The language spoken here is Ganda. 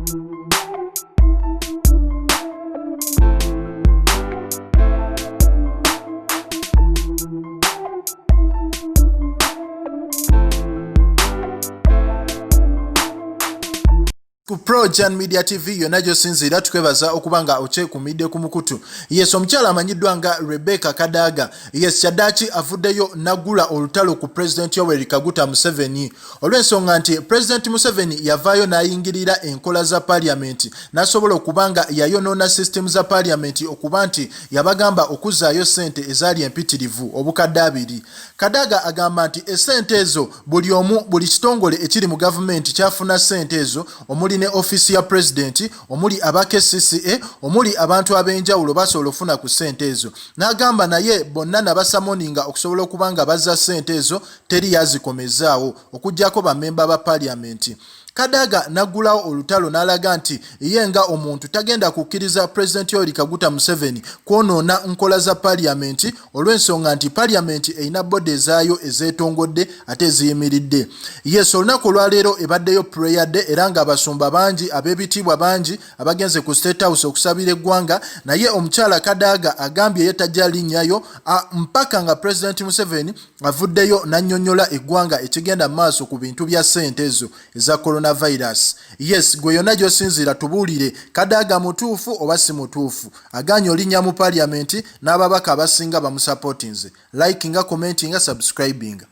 Ku Projan Media TV yonna gy'osinziira tukwebaza okubanga okyekuumidde ku mukutu. Yes, omukyala amanyiddwa nga Rebecca Kadaga. Yes, kyaddaaki avuddeyo n'aggula olutalo ku President Yoweri Kaguta Museveni olw'ensonga nti President Museveni yavaayo n'ayingirira enkola za Parliament n'asobola okubanga yayonoona system za Parliament okuba nti yabagamba okuzzaayo ssente ezaali empitirivu obukadde 2. Kadaga agamba nti essente ezo buli kitongole ekiri mu gavumenti kyafuna ssente ezo omuli ne office ya president omuli abake CCA omuli abantu ab'enjawulo basobola okufuna ku ssente ezo. N'agamba naye bonna nabasamoninga okusobola okubanga bazza ssente ezo teri yazikomezaawo okuggyako bammemba ba Parliament. Kadaga naggulawo olutalo n'alaga nti ye nga omuntu tagenda kukkiriza President Yoweri Kaguta Museveni kwonoona nkola za Parliament olw'ensonga nti Parliament erina bodi ezaayo ezeetongodde ate eziyimiridde. Yes, olunaku olwaleero ebaddeyo prayer day era nga abasumba bangi ab'ebitiibwa bangi abagenze ku State House okusabira eggwanga, naye omukyala Kadaga agambye ye tajja linnyayo mpaka nga President Museveni avuddeyo n'annyonnyola eggwanga ekigenda mu maaso ku bintu bya ssente ezo eza coronavirus. Yes, gwe yonna gy'osinziira tubuulire Kadaga mutuufu oba si mutuufu. Aganye olinnya mu Parliament n'ababaka abasinga bamusupportinze. Likinga, commentinga, subscribinga.